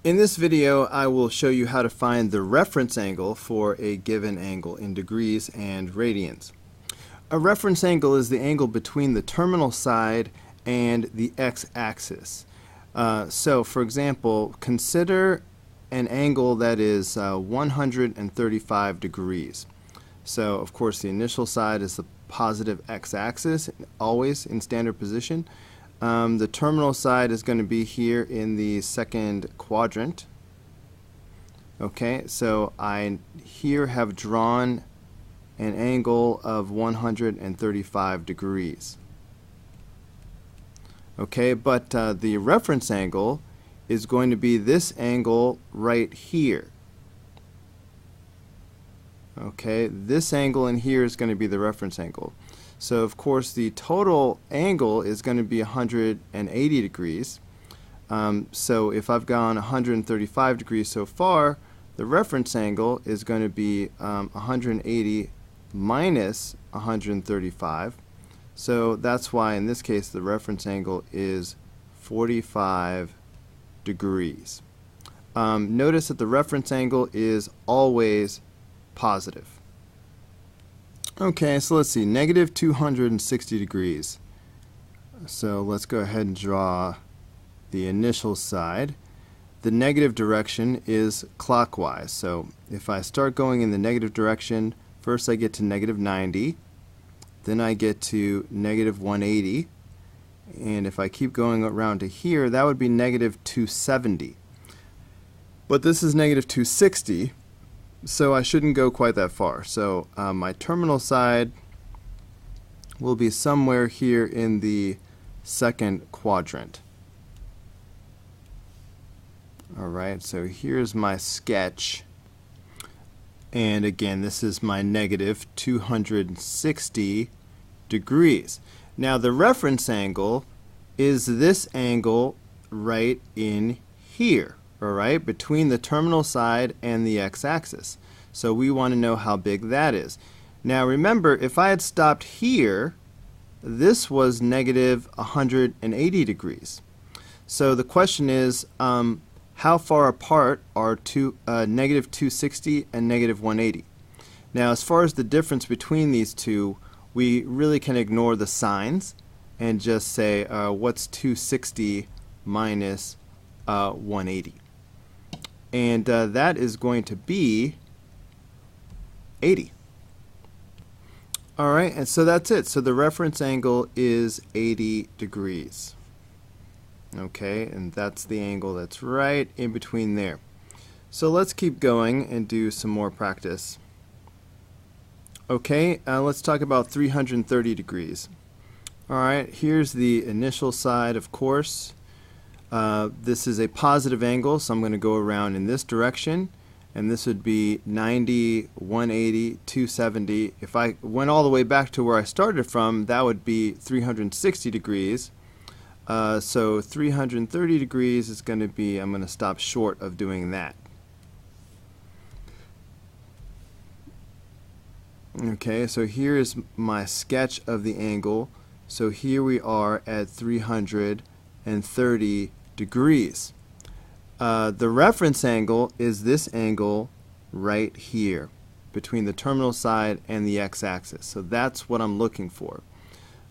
In this video, I will show you how to find the reference angle for a given angle in degrees and radians. A reference angle is the angle between the terminal side and the x-axis. So, for example, consider an angle that is 135 degrees. So, of course, the initial side is the positive x-axis, always in standard position. The terminal side is going to be here in the second quadrant. Okay, so I here have drawn an angle of 135 degrees. Okay, but the reference angle is going to be this angle right here. Okay, this angle in here is going to be the reference angle. So of course the total angle is going to be 180 degrees. So if I've gone 135 degrees so far, the reference angle is going to be 180 minus 135. So that's why in this case the reference angle is 45 degrees. Notice that the reference angle is always positive. Okay, so let's see, negative 260 degrees. So let's go ahead and draw the initial side. The negative direction is clockwise. So if I start going in the negative direction, first I get to negative 90, then I get to negative 180, and if I keep going around to here, that would be negative 270. But this is negative 260. So I shouldn't go quite that far. So my terminal side will be somewhere here in the second quadrant. Alright, so here's my sketch. And again, this is my negative 260 degrees. Now the reference angle is this angle right in here. Alright, between the terminal side and the x-axis. So we want to know how big that is. Now remember, if I had stopped here, this was negative 180 degrees. So the question is, how far apart are negative 260 and negative 180? Now as far as the difference between these two, we really can ignore the signs and just say, what's 260 minus 180? And that is going to be 80. Alright, and so that's it. So the reference angle is 80 degrees. Okay, and that's the angle that's right in between there. So let's keep going and do some more practice. Okay, let's talk about 330 degrees. Alright, here's the initial side, of course. This is a positive angle, so I'm going to go around in this direction, and this would be 90, 180, 270. If I went all the way back to where I started from, that would be 360 degrees. So 330 degrees is going to be, I'm going to stop short of doing that. Okay, so here is my sketch of the angle. So here we are at 330 degrees. The reference angle is this angle right here between the terminal side and the x-axis. So that's what I'm looking for.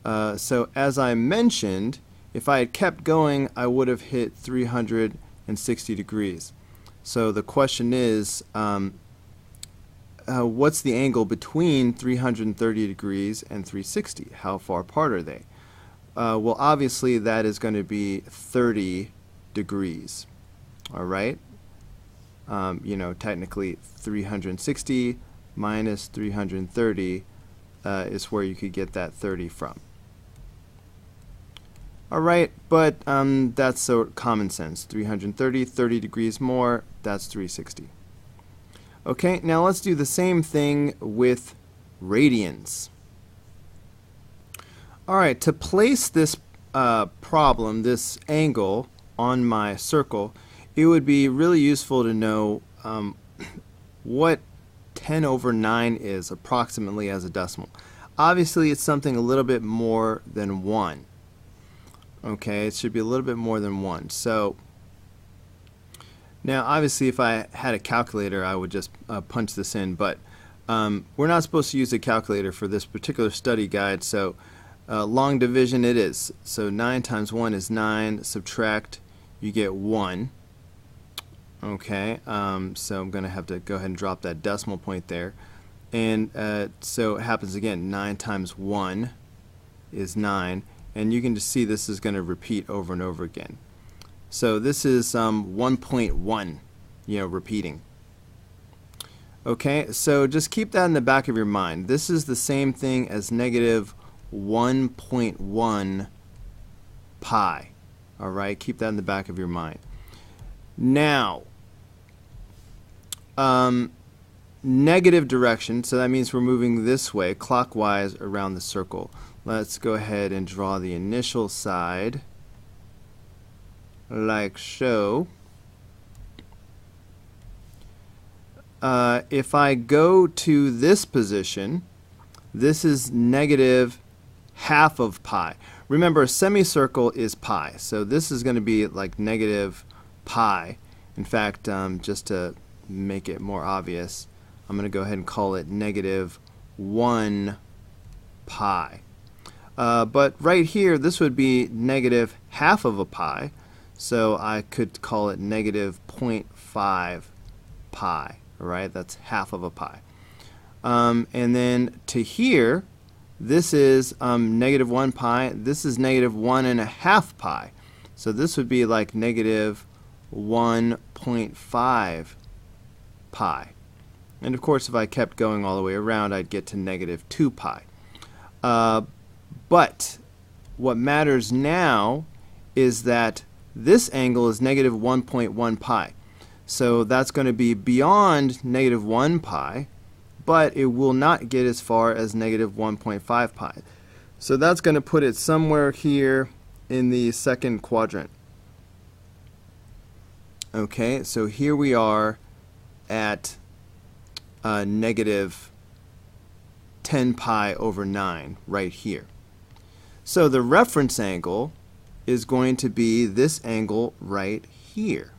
So as I mentioned, if I had kept going, I would have hit 360 degrees. So the question is, what's the angle between 330 degrees and 360? How far apart are they? Well, obviously that is going to be 30 degrees. All right. You know, technically 360 minus 330 is where you could get that 30 from. All right, but that's so common sense. 330, 30 degrees more, that's 360. Okay, now let's do the same thing with radians. Alright, to place this problem, this angle, on my circle, it would be really useful to know what 10 over 9 is approximately as a decimal. Obviously, it's something a little bit more than 1. Okay, it should be a little bit more than 1. So Now, obviously, if I had a calculator, I would just punch this in, but we're not supposed to use a calculator for this particular study guide, so long division it is. So 9 times 1 is 9, subtract, you get 1. Okay, so I'm going to have to go ahead and drop that decimal point there. And so it happens again, 9 times 1 is 9, and you can just see this is going to repeat over and over again. So this is 1.1, repeating. Okay, so just keep that in the back of your mind. This is the same thing as negative 1.1 pi. All right, keep that in the back of your mind. Now, negative direction, so that means we're moving this way, clockwise around the circle. Let's go ahead and draw the initial side, like so. If I go to this position, this is negative half of pi. Remember, a semicircle is pi, so this is going to be like negative pi. In fact, just to make it more obvious, I'm going to go ahead and call it negative 1 pi. But right here, this would be negative half of a pi, so I could call it negative 0.5 pi. All right, that's half of a pi. And then to here, this is negative 1 pi. This is negative 1.5 pi. So this would be like negative 1.5 pi. And of course, if I kept going all the way around, I'd get to negative 2 pi. But what matters now is that this angle is negative 1.1 pi. So that's going to be beyond negative 1 pi, but it will not get as far as negative 1.5 pi. So that's going to put it somewhere here in the second quadrant. Okay, so here we are at negative 10 pi over 9 right here. So the reference angle is going to be this angle right here,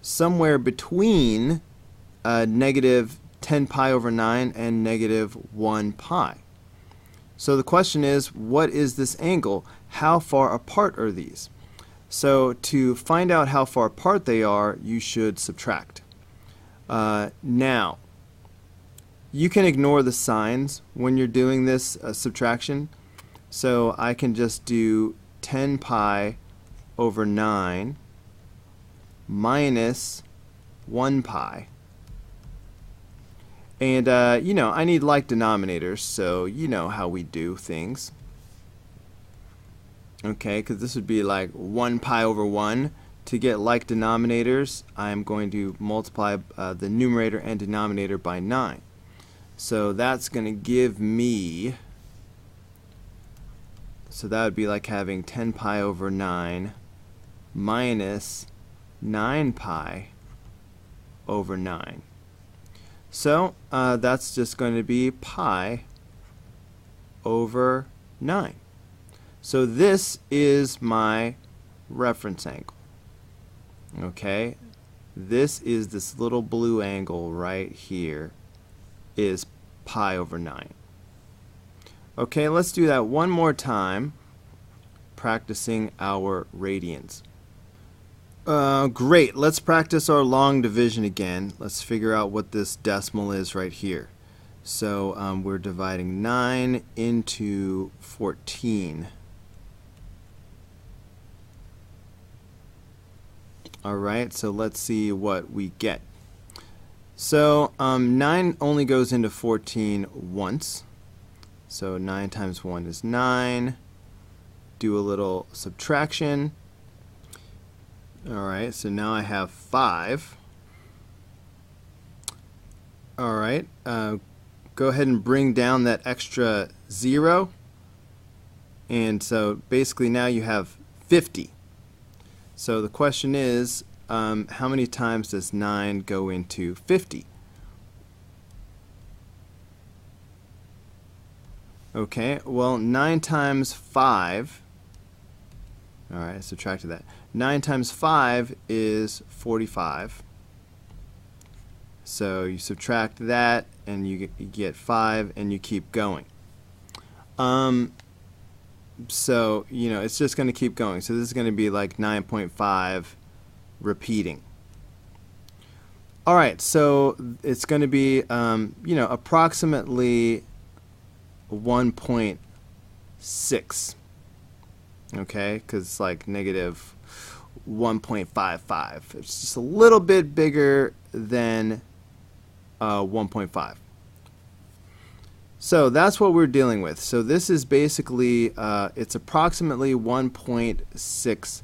somewhere between negative 10 pi over 9 and negative 1 pi. So the question is, what is this angle? How far apart are these? So to find out how far apart they are, you should subtract. Now, you can ignore the signs when you're doing this subtraction. So I can just do 10 pi over 9 minus 1 pi. And, I need like denominators, so you know how we do things. Okay, because this would be like 1 pi over 1. To get like denominators, I'm going to multiply the numerator and denominator by 9. So that's going to give me, so that would be like having 10 pi over 9 minus 9 pi over 9. So that's just going to be pi over 9. So this is my reference angle. Okay, this is this little blue angle right here is pi over 9. Okay, let's do that one more time, practicing our radians. Great, let's practice our long division again. Let's figure out what this decimal is right here. So we're dividing 9 into 14. Alright, so let's see what we get. So 9 only goes into 14 once. So 9 times 1 is 9. Do a little subtraction. Alright, so now I have 5. Alright, go ahead and bring down that extra 0. And so basically now you have 50. So the question is, how many times does 9 go into 50? Okay, well 9 times 5, alright, I subtracted that. 9 times 5 is 45. So you subtract that and you get 5 and you keep going. So, you know, it's just going to keep going. So this is going to be like 9.5 repeating. All right, so it's going to be, you know, approximately 1.6. Okay, because it's like negative 1.55. It's just a little bit bigger than 1.5. So that's what we're dealing with. So this is basically, it's approximately 1.6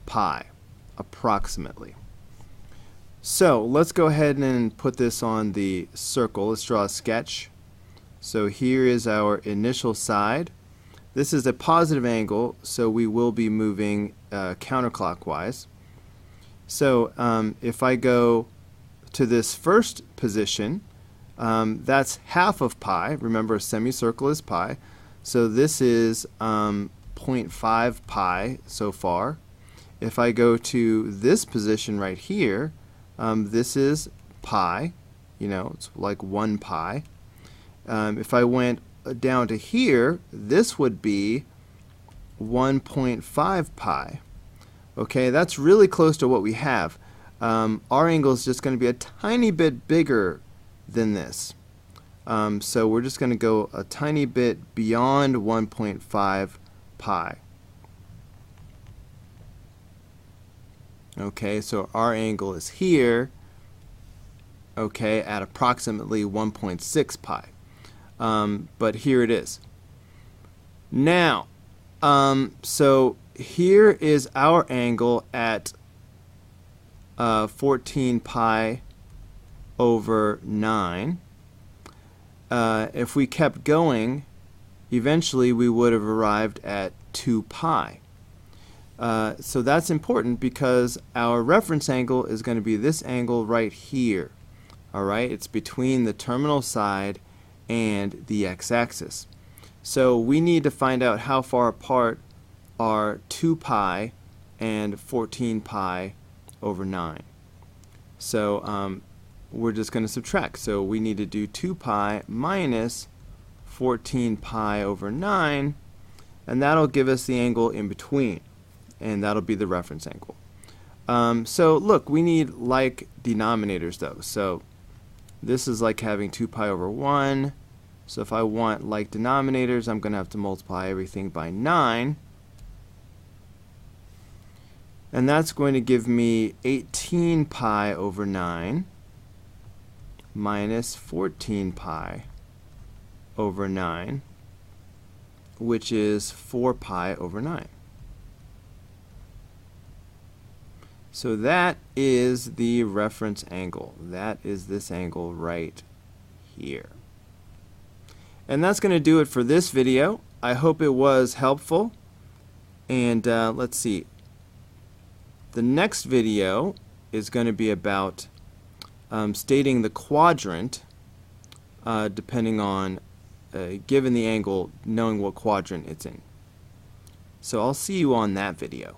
pi, approximately. So let's go ahead and put this on the circle. Let's draw a sketch. So here is our initial side. This is a positive angle, so we will be moving counterclockwise. So if I go to this first position, that's half of pi. Remember, a semicircle is pi. So this is 0.5 pi so far. If I go to this position right here, this is pi. You know, it's like 1 pi. If I went down to here, this would be 1.5 pi. Okay, that's really close to what we have. Our angle is just going to be a tiny bit bigger than this. So we're just going to go a tiny bit beyond 1.5 pi. Okay, so our angle is here, okay, at approximately 1.6 pi. But here it is. Now, so here is our angle at 14 pi over 9. If we kept going, eventually we would have arrived at 2 pi. So that's important because our reference angle is going to be this angle right here. All right, it's between the terminal side and the x-axis. So we need to find out how far apart are 2 pi and 14 pi over 9. So we're just going to subtract. So we need to do 2 pi minus 14 pi over 9, and that'll give us the angle in between, and that'll be the reference angle. So look, we need like denominators though. So this is like having 2 pi over 1. So if I want like denominators, I'm going to have to multiply everything by 9. And that's going to give me 18 pi over 9 minus 14 pi over 9, which is 4 pi over 9. So that is the reference angle. That is this angle right here. And that's going to do it for this video. I hope it was helpful. And let's see. The next video is going to be about stating the quadrant, depending on, given the angle, knowing what quadrant it's in. So I'll see you on that video.